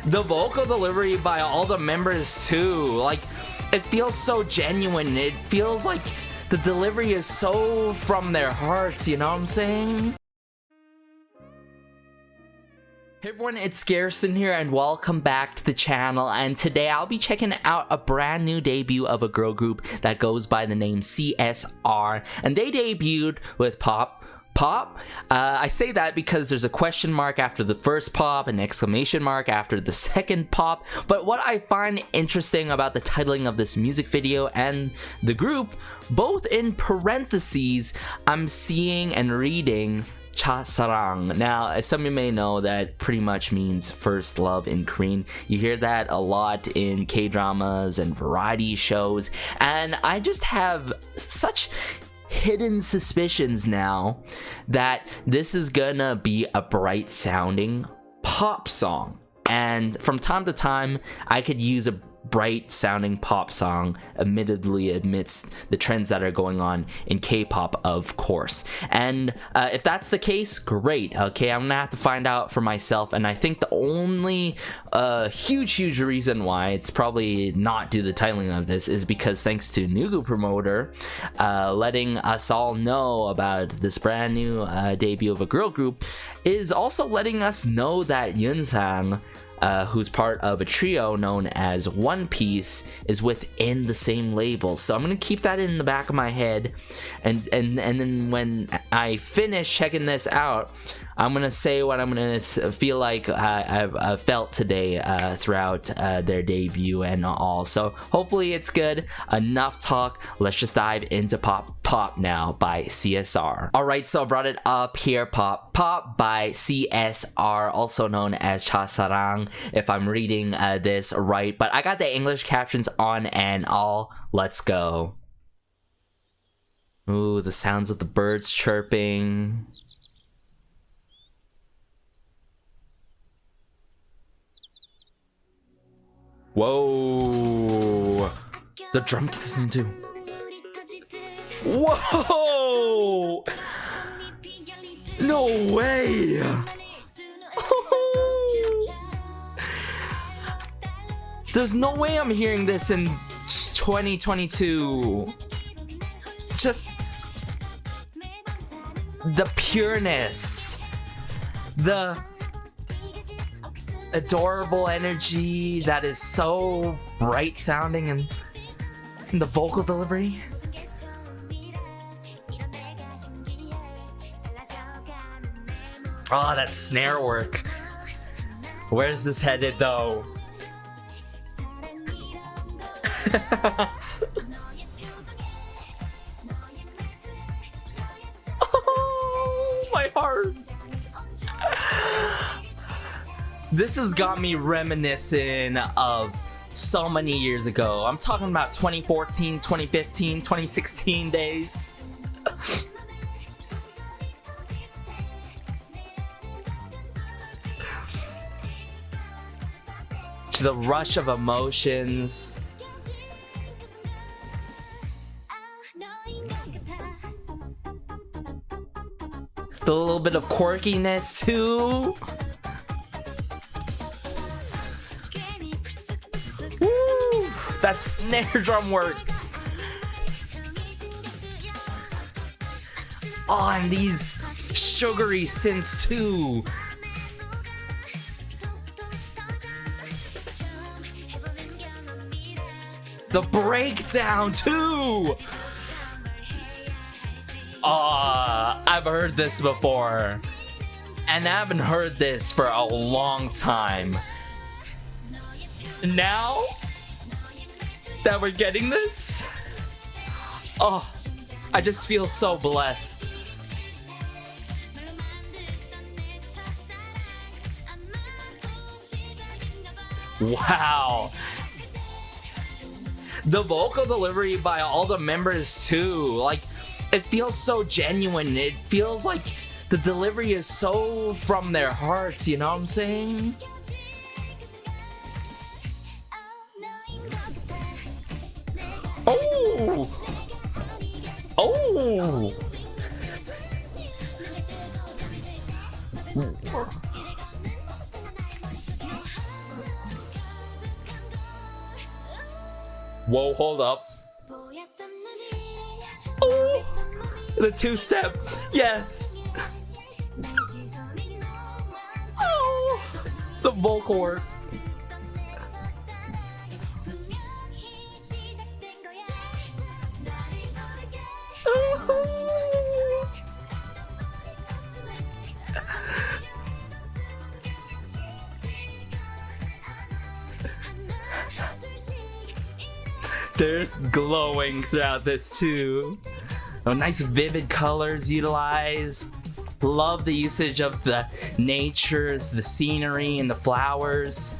The vocal delivery by all the members too, like, it feels so genuine. It feels like the delivery is so from their hearts, you know what I'm saying? Hey everyone, it's Garrison here and welcome back to the channel, and today I'll be checking out a brand new debut of a girl group that goes by the name CSR, and they debuted with Pop. I say that because there's a question mark after the first pop, an exclamation mark after the second pop, but what I find interesting about the titling of this music video and the group, both in parentheses, I'm seeing and reading Cha Sarang. Now, as some of you may know, that pretty much means first love in Korean. You hear that a lot in K-dramas and variety shows, and I just have such hidden suspicions now that this is gonna be a bright sounding pop song, and from time to time I could use a bright sounding pop song, admittedly amidst the trends that are going on in K-pop, of course. And if that's the case, great. Okay, I'm gonna have to find out for myself, and I think the only huge reason why it's probably not due to the titling of this is because thanks to Nugu promoter letting us all know about this brand new debut of a girl group, is also letting us know that Yunsang, who's part of a trio known as One Piece, is within the same label. So I'm gonna keep that in the back of my head, and then when I finish checking this out, I'm gonna say what I'm gonna feel like I've felt today throughout their debut and all. So hopefully it's good. Enough talk. Let's just dive into Pop now by CSR. Alright, so I brought it up here. Pop by CSR, also known as Cha Sarang, if I'm reading this right. But I got the English captions on and all. Let's go. Ooh, the sounds of the birds chirping. Whoa! The drum kits in too. Whoa! No way! There's no way I'm hearing this in 2022. Just the pureness, the adorable energy that is so bright sounding, and the vocal delivery. Oh, that snare work. Where's this headed though? Oh, my heart. This has got me reminiscent of so many years ago. I'm talking about 2014, 2015, 2016 days. The rush of emotions. The little bit of quirkiness too. Woo! That snare drum work. Oh, and these sugary synths too. The breakdown too. I've heard this before, and I haven't heard this for a long time. Now that we're getting this, oh, I just feel so blessed. Wow. The vocal delivery by all the members too, like, it feels so genuine. It feels like the delivery is so from their hearts, you know what I'm saying? Oh! Oh! Whoa, hold up. Oh, the two-step. Yes. Oh, the vocal work. There's glowing throughout this too. Oh, nice vivid colors utilized. Love the usage of the natures, the scenery, and the flowers.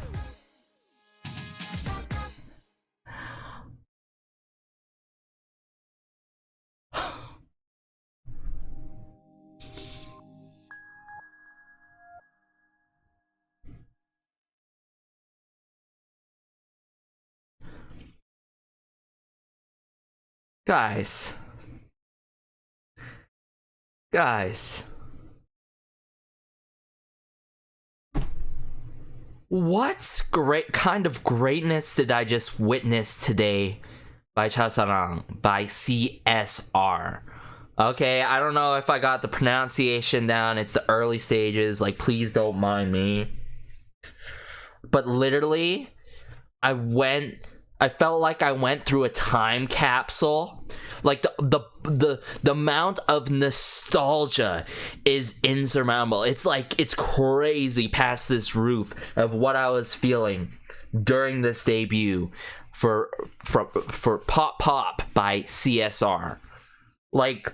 Guys, what great kind of greatness did I just witness today by Chasarang, by CSR? Okay, I don't know if I got the pronunciation down. It's the early stages, like, please don't mind me. But literally, I felt like I went through a time capsule. Like the amount of nostalgia is insurmountable. It's like, it's crazy past this roof of what I was feeling during this debut for Pop Pop by CSR. Like,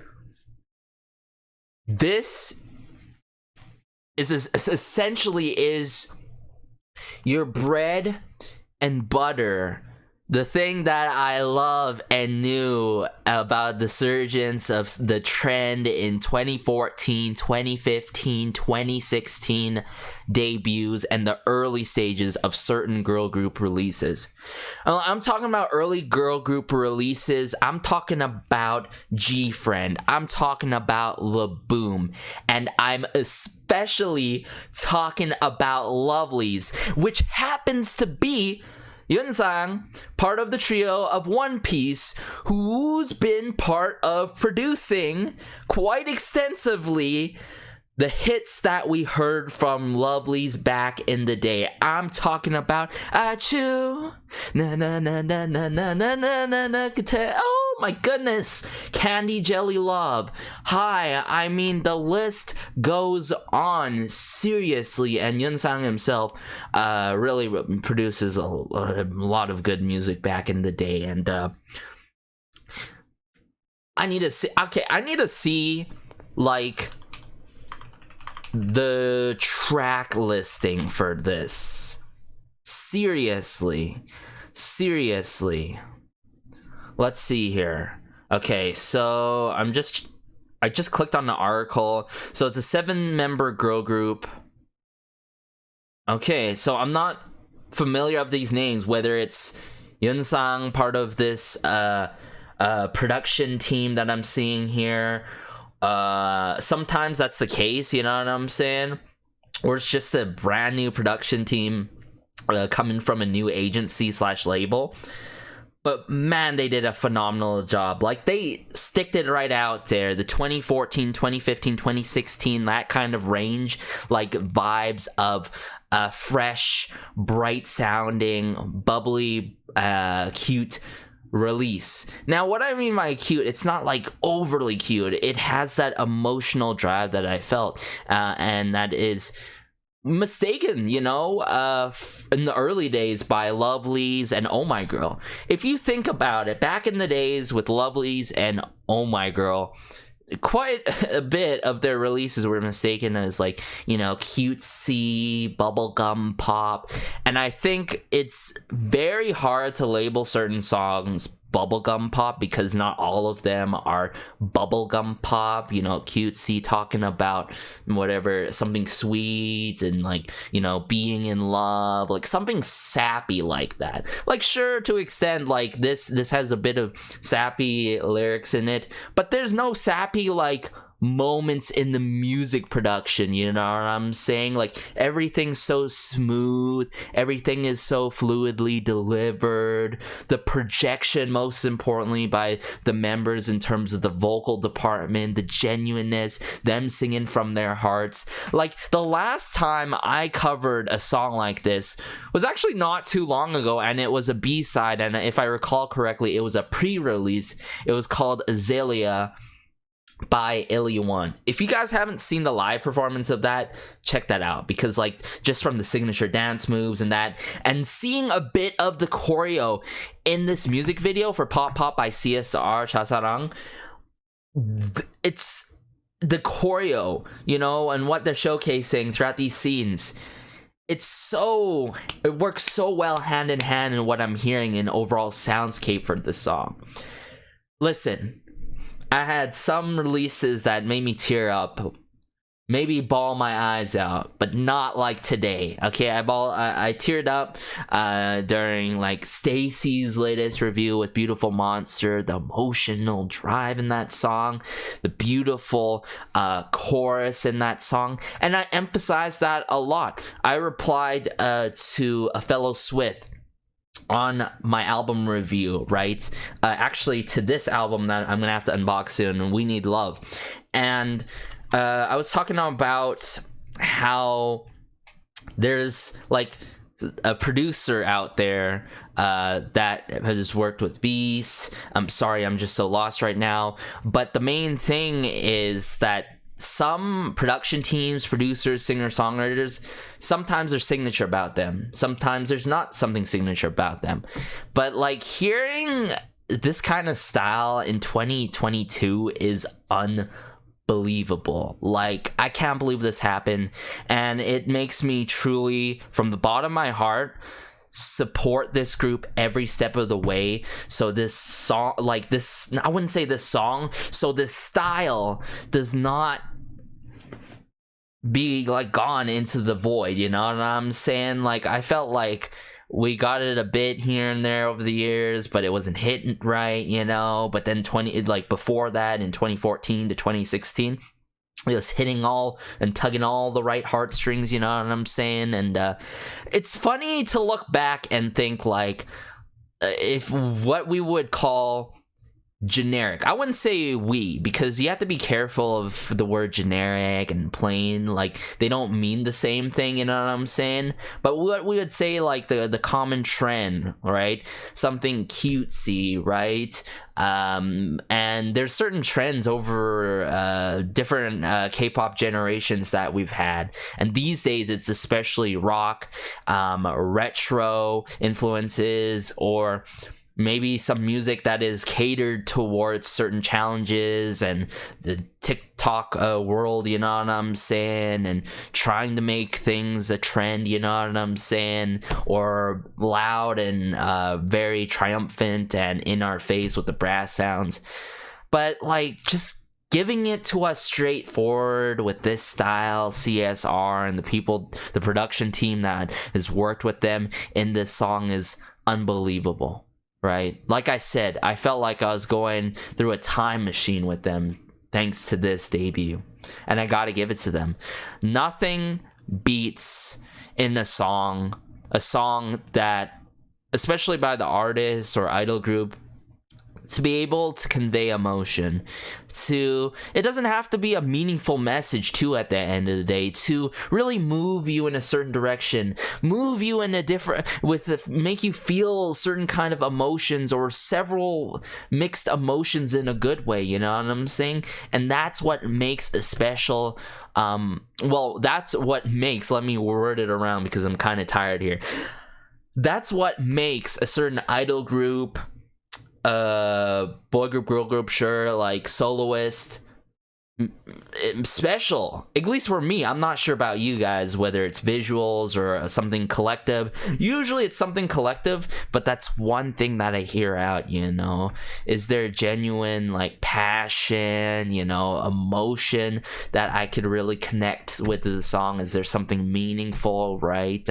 this is essentially is your bread and butter. The thing that I love and knew about the surgence of the trend in 2014, 2015, 2016 debuts and the early stages of certain girl group releases. I'm talking about early girl group releases. I'm talking about G-Friend. I'm talking about LaBoom. And I'm especially talking about Lovelyz, which happens to be Yunsang, part of the trio of One Piece, who's been part of producing quite extensively the hits that we heard from Lovelyz back in the day. I'm talking about Achoo, na na na na na na na na na na. Oh my goodness, Candy Jelly Love. Hi, I mean, the list goes on, seriously, and Yunsang himself really produces a lot of good music back in the day, and I need to see like the track listing for this. Seriously. Let's see here. Okay, so I just clicked on the article. So it's a 7-member girl group. Okay, so I'm not familiar of these names, whether it's Yunsang, part of this production team that I'm seeing here. Sometimes that's the case, you know what I'm saying? Or it's just a brand new production team coming from a new agency / label. But man, they did a phenomenal job. Like, they sticked it right out there. The 2014, 2015, 2016, that kind of range, like vibes of fresh, bright sounding, bubbly, cute release. Now, what I mean by cute, it's not like overly cute. It has that emotional drive that I felt, and that is mistaken, you know, in the early days by Lovelyz and Oh My Girl. If you think about it, back in the days with Lovelyz and Oh My Girl, quite a bit of their releases were mistaken as, like, you know, cutesy bubblegum pop, and I think it's very hard to label certain songs bubblegum pop because not all of them are bubblegum pop, you know, cutesy, talking about whatever, something sweet and, like, you know, being in love, like something sappy like that. Like, sure, to extent, like this has a bit of sappy lyrics in it, but there's no sappy like moments in the music production, you know what I'm saying? Like, everything's so smooth, everything is so fluidly delivered, the projection, most importantly, by the members in terms of the vocal department, the genuineness, them singing from their hearts. Like, the last time I covered a song like this was actually not too long ago, and it was a B-side, and if I recall correctly, it was a pre-release. It was called Azalea by Ilion. If you guys haven't seen the live performance of that, check that out, because like, just from the signature dance moves and that, and seeing a bit of the choreo in this music video for Pop Pop by CSR Chasarang, it's the choreo, you know, and what they're showcasing throughout these scenes. It works so well hand in hand in what I'm hearing in overall soundscape for this song. Listen, I had some releases that made me tear up, maybe bawl my eyes out, but not like today. Okay, I teared up during like Stacy's latest review with Beautiful Monster, the emotional drive in that song, the beautiful chorus in that song, and I emphasized that a lot. I replied to a fellow Swith on my album review, right? Actually, to this album that I'm gonna have to unbox soon, We Need Love. And I was talking about how there's like a producer out there that has worked with Beast. I'm sorry, I'm just so lost right now. But the main thing is that some production teams, producers, singer-songwriters, sometimes there's signature about them. Sometimes there's not something signature about them. But like, hearing this kind of style in 2022 is unbelievable. Like, I can't believe this happened, and it makes me truly, from the bottom of my heart, support this group every step of the way. So this song, like this, I wouldn't say this song, so this style does not be like gone into the void, you know what I'm saying? Like, I felt like we got it a bit here and there over the years, but it wasn't hitting right, you know. But then before that, in 2014 to 2016, it was hitting all and tugging all the right heartstrings, you know what I'm saying? And it's funny to look back and think like, if what we would call generic, I wouldn't say we, because you have to be careful of the word generic and plain, like they don't mean the same thing, you know what I'm saying? But what we would say, like the common trend, right? Something cutesy, right? And there's certain trends over different K-pop generations that we've had, and these days it's especially rock, retro influences, or maybe some music that is catered towards certain challenges and the TikTok world, you know what I'm saying, and trying to make things a trend, you know what I'm saying, or loud and very triumphant and in our face with the brass sounds. But like, just giving it to us straightforward with this style, CSR, and the people, the production team that has worked with them in this song is unbelievable. Right? Like I said, I felt like I was going through a time machine with them thanks to this debut. And I gotta give it to them. Nothing beats in a song that, especially by the artist or idol group, to be able to convey emotion, it doesn't have to be a meaningful message too at the end of the day, to really move you in a certain direction, move you in a different, make you feel certain kind of emotions or several mixed emotions in a good way, you know what I'm saying? And that's what makes a special, that's what makes, let me word it around because I'm kind of tired here. That's what makes a certain idol group, boy group, girl group, sure, like soloist, special, at least for me. I'm not sure about you guys, whether it's visuals or something collective. Usually it's something collective, but that's one thing that I hear out, you know, is there genuine like passion, you know, emotion that I could really connect with the song? Is there something meaningful, right?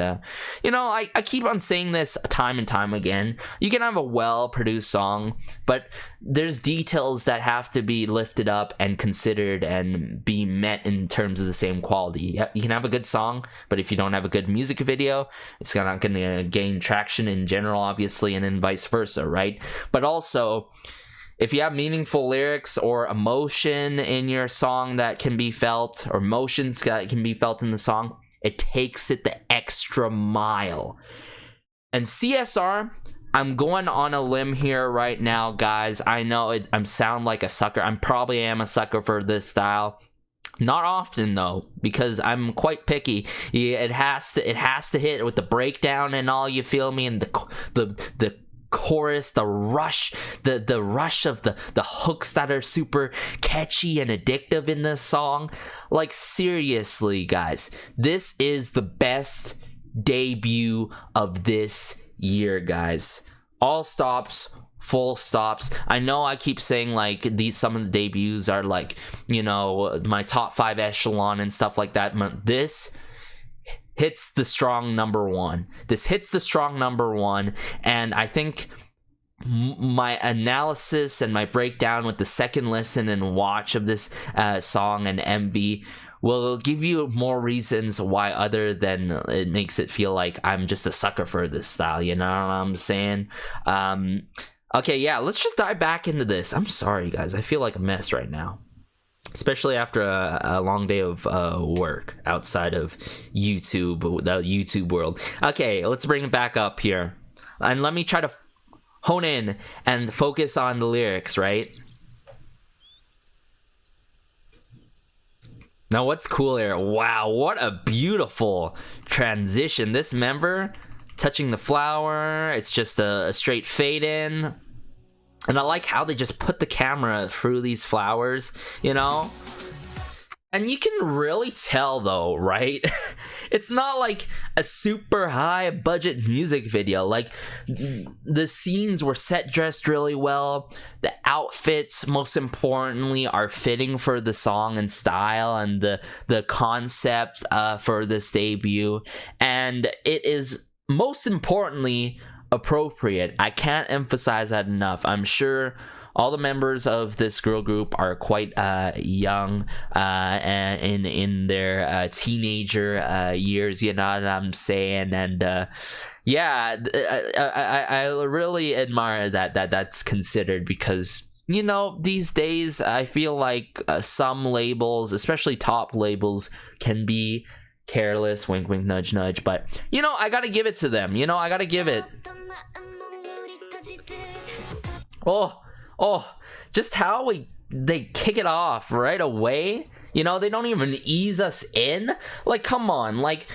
You know, I keep on saying this time and time again. You can have a well-produced song, but there's details that have to be lifted up and considered desired and be met in terms of the same quality. You can have a good song, but if you don't have a good music video, it's not going to gain traction in general, obviously, and then vice versa, right? But also, if you have meaningful lyrics or emotion in your song that can be felt, or emotions that can be felt in the song, it takes it the extra mile. And CSR, I'm going on a limb here right now, guys. I know I'm sound like a sucker. I probably am a sucker for this style. Not often though, because I'm quite picky. It has to hit with the breakdown and all. You feel me? And the chorus, the rush of the hooks that are super catchy and addictive in this song. Like, seriously, guys, this is the best debut of this year, guys. All stops, full stops. I know I keep saying like some of the debuts are like, you know, my top 5 echelon and stuff like that. This hits the strong number one. This hits the strong number one, and I think my analysis and my breakdown with the second listen and watch of this song and MV will give you more reasons why, other than it makes it feel like I'm just a sucker for this style, you know what I'm saying? Okay, yeah, let's just dive back into this. I'm sorry, guys, I feel like a mess right now, especially after a long day of work outside of YouTube, the YouTube world. Okay, let's bring it back up here, and let me try to hone in and focus on the lyrics, right? Now, what's cool here? Wow, what a beautiful transition. This member touching the flower, it's just a straight fade in. And I like how they just put the camera through these flowers, you know? And you can really tell though, right? It's not like a super high budget music video. Like, the scenes were set dressed really well. The outfits, most importantly, are fitting for the song and style and the concept for this debut. And it is, most importantly, appropriate. I can't emphasize that enough. I'm sure all the members of this girl group are quite young and in their teenager years, you know what I'm saying? And yeah, I really admire that's considered, because, you know, these days I feel like some labels, especially top labels, can be careless, wink wink nudge nudge, but, you know, I gotta give it to them. You know, I gotta give it. Oh, just how they kick it off right away. You know, they don't even ease us in. Like, come on. Like,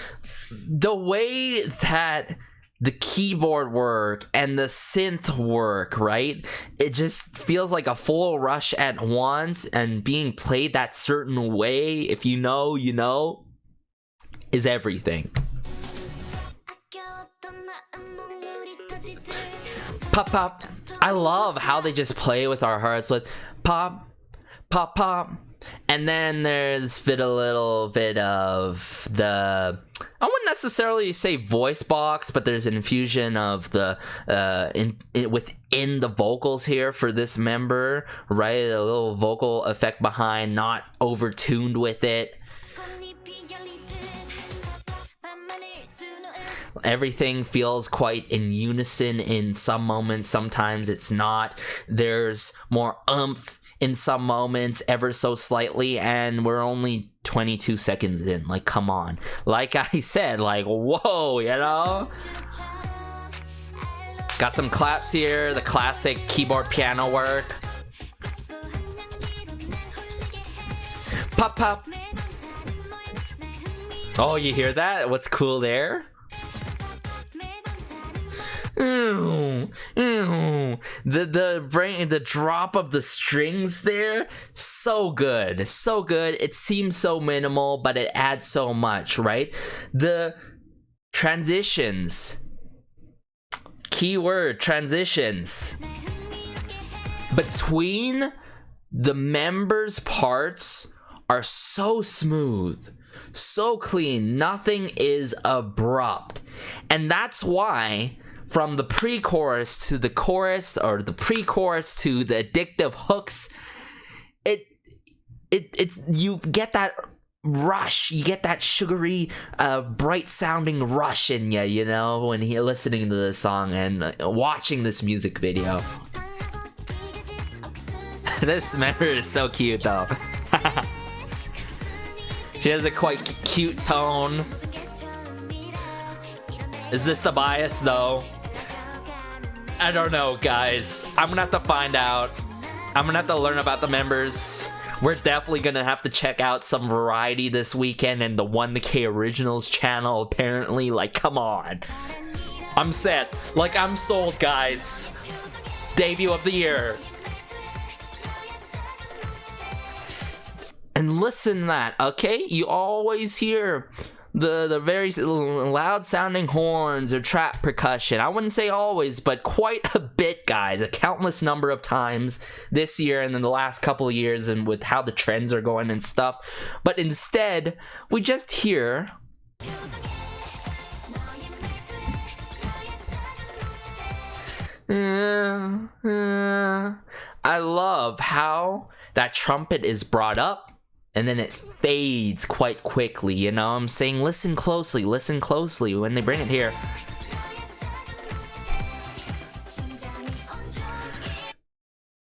the way that the keyboard work and the synth work, right? It just feels like a full rush at once, and being played that certain way, if you know, you know, is everything. Pop, pop. I love how they just play with our hearts with pop, pop, pop. And then there's a little bit of the, I wouldn't necessarily say voice box, but there's an infusion of the within the vocals here for this member, right? A little vocal effect behind, not over-tuned with it. Everything feels quite in unison in some moments. Sometimes it's not. There's more oomph in some moments, ever so slightly, and we're only 22 seconds in. Like, come on. Like I said, like, whoa, you know? Got some claps here, the classic keyboard piano work. Pop, pop. Oh, you hear that? What's cool there? The drop of the strings there, so good, so good. It seems so minimal, but it adds so much, right? The transitions, keyword transitions, between the members' parts are so smooth, so clean. Nothing is abrupt, and that's why, from the pre-chorus to the chorus, or the pre-chorus to the addictive hooks, you get that rush, you get that sugary, bright sounding rush in you, you know, when you're listening to this song and watching this music video. This member is so cute though. She has a quite cute tone. Is this the bias though? I don't know, guys. I'm gonna have to find out. I'm gonna have to learn about the members. We're definitely gonna have to check out some variety this weekend and the 1K Originals channel, apparently. Like, come on. I'm set. Like, I'm sold, guys. Debut of the year. And listen to that, okay? You always hear the very loud sounding horns or trap percussion. I wouldn't say always, but quite a bit, guys. A countless number of times this year and in the last couple of years, and with how the trends are going and stuff. But instead, we just hear I love how that trumpet is brought up and then it fades quite quickly, you know what I'm saying? Listen closely when they bring it here.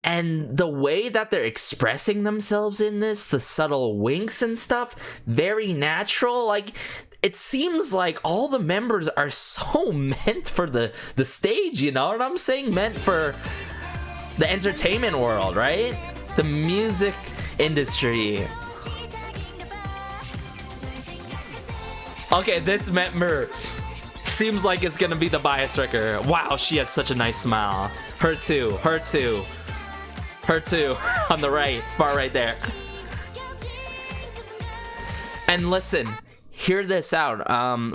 And the way that they're expressing themselves in this, the subtle winks and stuff, very natural. Like, it seems like all the members are so meant for the stage, you know what I'm saying? Meant for the entertainment world, right? The music industry. Okay, this member seems like it's gonna be the bias wrecker. Wow, she has such a nice smile. Her too on the right, far right there. And listen, hear this out.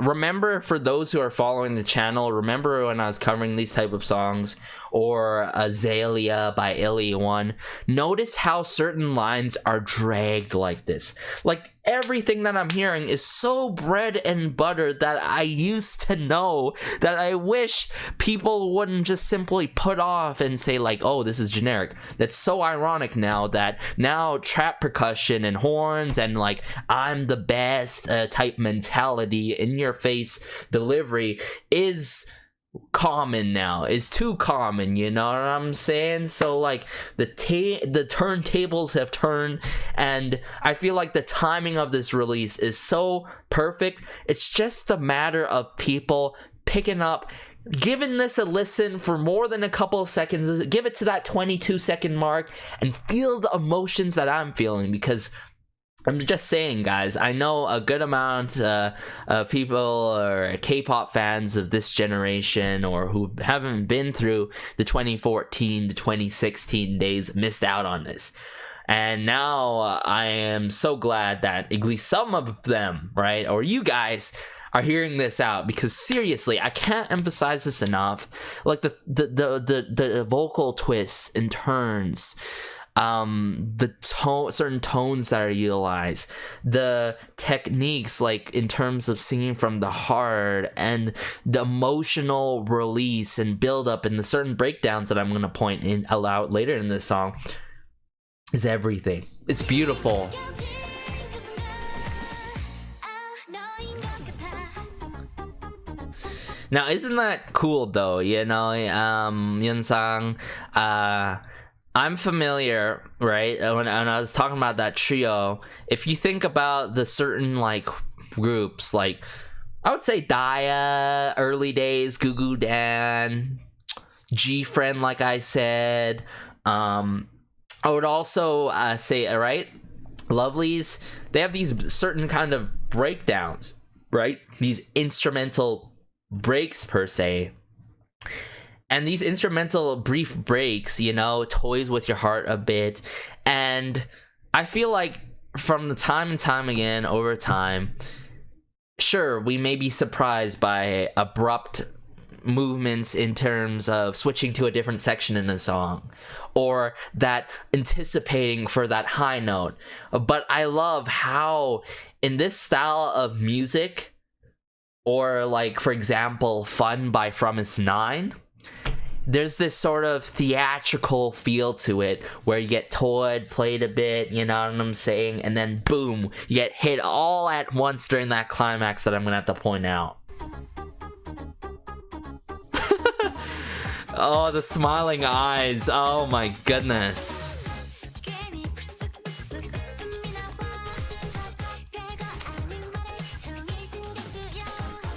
Remember, for those who are following the channel, remember when I was covering these type of songs, or Azalea by Illy1, notice how certain lines are dragged like this. Like, everything that I'm hearing is so bread and butter that I used to know, that I wish people wouldn't just simply put off and say like, oh, this is generic. That's so ironic now that now trap percussion and horns and like I'm the best type mentality, in your face delivery is common now, is too common, you know what I'm saying? So like the turntables have turned, and I feel like the timing of this release is so perfect. It's just a matter of people picking up, giving this a listen for more than a couple of seconds, give it to that 22-second mark and feel the emotions that I'm feeling. Because I'm just saying, guys, I know a good amount of people or K-pop fans of this generation, or who haven't been through the 2014 to 2016 days, missed out on this. And now I am so glad that at least some of them, right, or you guys, are hearing this out, because seriously, I can't emphasize this enough. Like the vocal twists and turns, certain tones that are utilized, the techniques, like in terms of singing from the heart, and the emotional release and build up, and the certain breakdowns that I'm going to point in out later in this song, is everything. It's beautiful. Now, isn't that cool though? You know, Yunsang, I'm familiar, right? When I was talking about that trio, if you think about the certain like groups, like I would say Daya, early days, Goo Goo Dan, G-Friend, like I said. I would also say, right, Lovelies, they have these certain kind of breakdowns, right? These instrumental breaks per se. And these instrumental brief breaks, you know, toys with your heart a bit. And I feel like from the time and time again, over time, sure, we may be surprised by abrupt movements in terms of switching to a different section in a song, or that anticipating for that high note. But I love how in this style of music, or like, for example, Fun by From Is 9, there's this sort of theatrical feel to it where you get toyed, played a bit, you know what I'm saying, and then boom, you get hit all at once during that climax that I'm gonna have to point out. Oh, the smiling eyes, oh my goodness.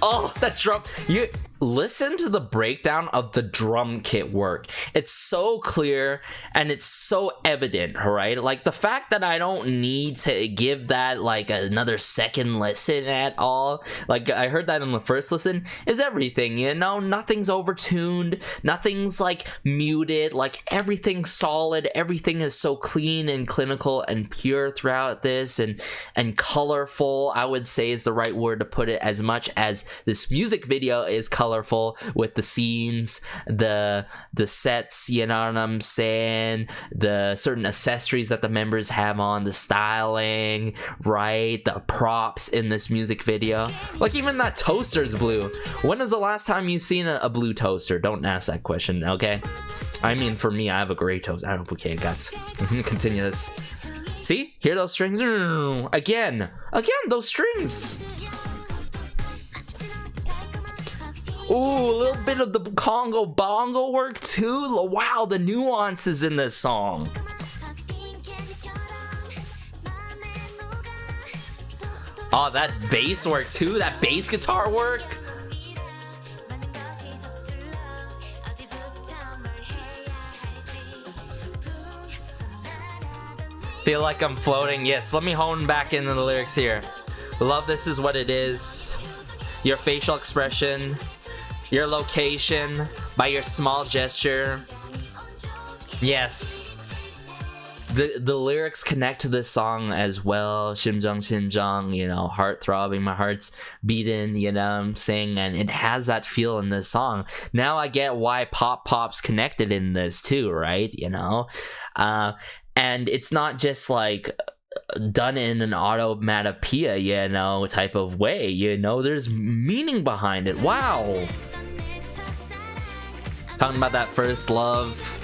Oh, that drum. You listen to the breakdown of the drum kit work. It's so clear and it's so evident, right? Like the fact that I don't need to give that like another second listen at all. Like I heard that in the first listen is everything, you know? Nothing's overtuned, nothing's like muted, like everything's solid, everything is so clean and clinical and pure throughout this, and colorful, I would say is the right word to put it, as much as this music video is colorful with the scenes, the sets, you know what I'm saying, the certain accessories that the members have on, the styling, right, the props in this music video. Like even that toaster's blue. When is the last time you've seen a blue toaster? Don't ask that question, okay? I mean, for me, I have a gray toaster. Okay, guys, continue this. See, hear those strings? Again, those strings. Ooh, a little bit of the Congo bongo work too. Wow, the nuances in this song. Oh, that bass work too, that bass guitar work. Feel like I'm floating. Yes, let me hone back into the lyrics here. Love, this is what it is. Your facial expression, your location, by your small gesture. Yes. The lyrics connect to this song as well. Shimjong, shimjong, you know, heart throbbing, my heart's beating, you know what I'm saying? And it has that feel in this song. Now I get why Pop's connected in this too, right? You know? And it's not just like done in an automatopoeia, you know, type of way, you know, there's meaning behind it. Wow. Talking about that first love.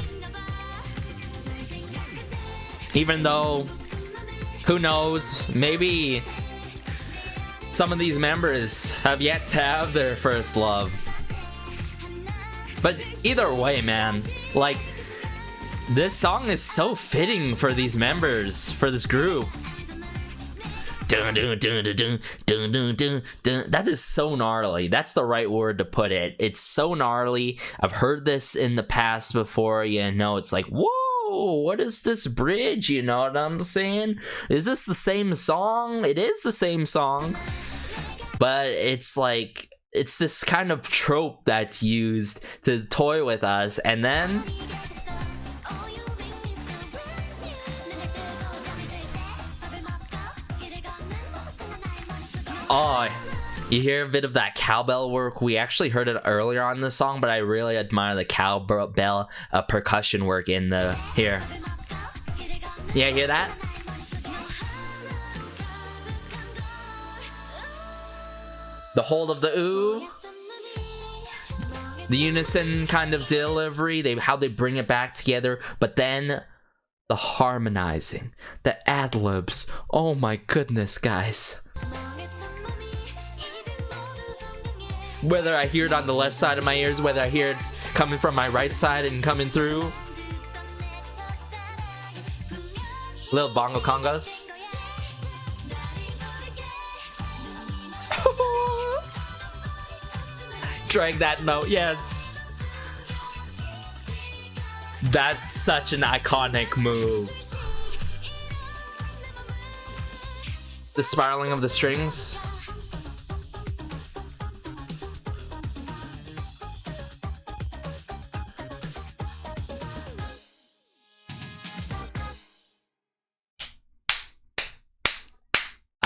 Even though, who knows, maybe some of these members have yet to have their first love. But either way, man, like, this song is so fitting for these members, for this group. Dun, dun, dun, dun, dun, dun, dun, dun, dun. That is so gnarly. That's the right word to put it. It's so gnarly. I've heard this in the past before, you know, it's like, whoa, what is this bridge? You know what I'm saying? Is this the same song? It is the same song. But it's like, it's this kind of trope that's used to toy with us, and then oh, you hear a bit of that cowbell work. We actually heard it earlier on the song, but I really admire the cowbell percussion work in the here. Yeah, hear that? The hold of the ooh, the unison kind of delivery, how they bring it back together, but then the harmonizing, the ad-libs. Oh my goodness, guys. Whether I hear it on the left side of my ears, whether I hear it coming from my right side and coming through. Little bongo congos. Drag that note, yes. That's such an iconic move. The spiraling of the strings.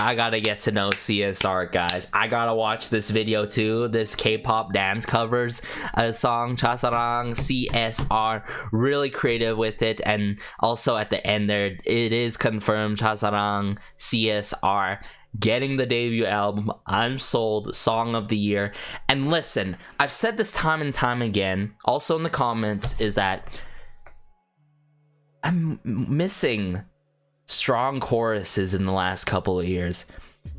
I gotta get to know CSR, guys. I gotta watch this video too. This K-pop dance covers a song, Chasarang, CSR, really creative with it. And also at the end there, it is confirmed, Chasarang, CSR, getting the debut album. I'm sold, song of the year. And listen, I've said this time and time again, also in the comments, is that I'm missing strong choruses in the last couple of years,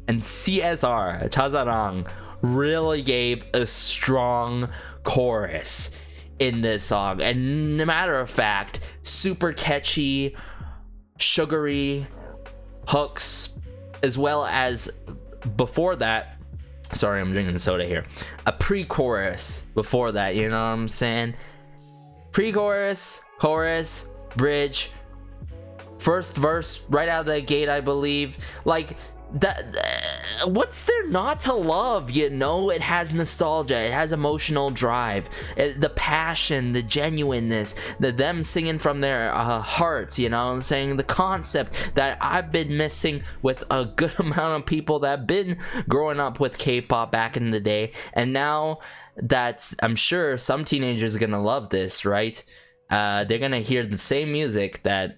and CSR, Chazarang, really gave a strong chorus in this song. And matter of fact, super catchy, sugary hooks, as well as before that, sorry, I'm drinking soda here, a pre-chorus before that, you know what I'm saying? Pre-chorus, chorus, bridge, first verse right out of the gate, I believe. Like that, what's there not to love? You know, it has nostalgia, it has emotional drive, the passion, the genuineness, them singing from their hearts, you know, and saying the concept that I've been missing with a good amount of people that have been growing up with K-pop back in the day. And now that I'm sure some teenagers are gonna love this, right? They're gonna hear the same music that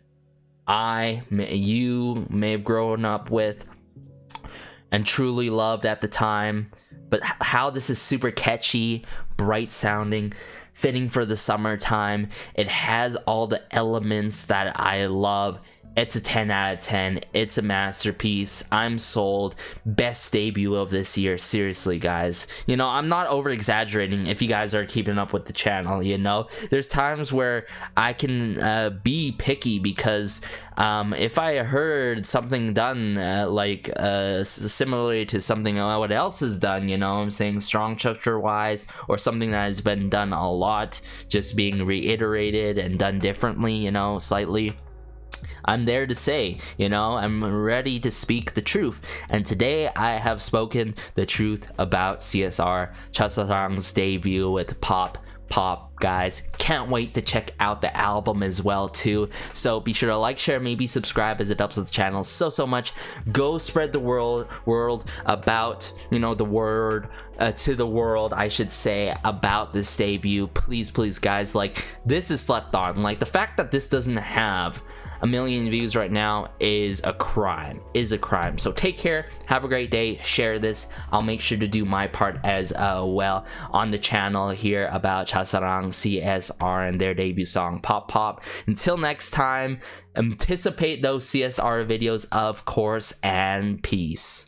you may have grown up with and truly loved at the time, but how this is super catchy, bright sounding, fitting for the summertime. It has all the elements that I love. It's a 10 out of 10. It's a masterpiece. I'm sold. Best debut of this year. Seriously, guys. You know, I'm not over exaggerating if you guys are keeping up with the channel, you know. There's times where I can be picky because if I heard something done similarly to something what else is done, you know, I'm saying strong structure wise, or something that has been done a lot, just being reiterated and done differently, you know, slightly, I'm there to say, you know, I'm ready to speak the truth. And today I have spoken the truth about CSR, Chasarang's debut with Pop, guys. Can't wait to check out the album as well too. So be sure to like, share, maybe subscribe, as it helps with the channel so much. Go spread the world about, you know, the word to the world, I should say, about this debut. Please guys, like, this is slept on. Like, the fact that this doesn't have a million views right now is a crime, so take care, have a great day, share this. I'll make sure to do my part as well on the channel here about Chasarang, CSR, and their debut song Pop. Until next time, anticipate those CSR videos, of course, and peace.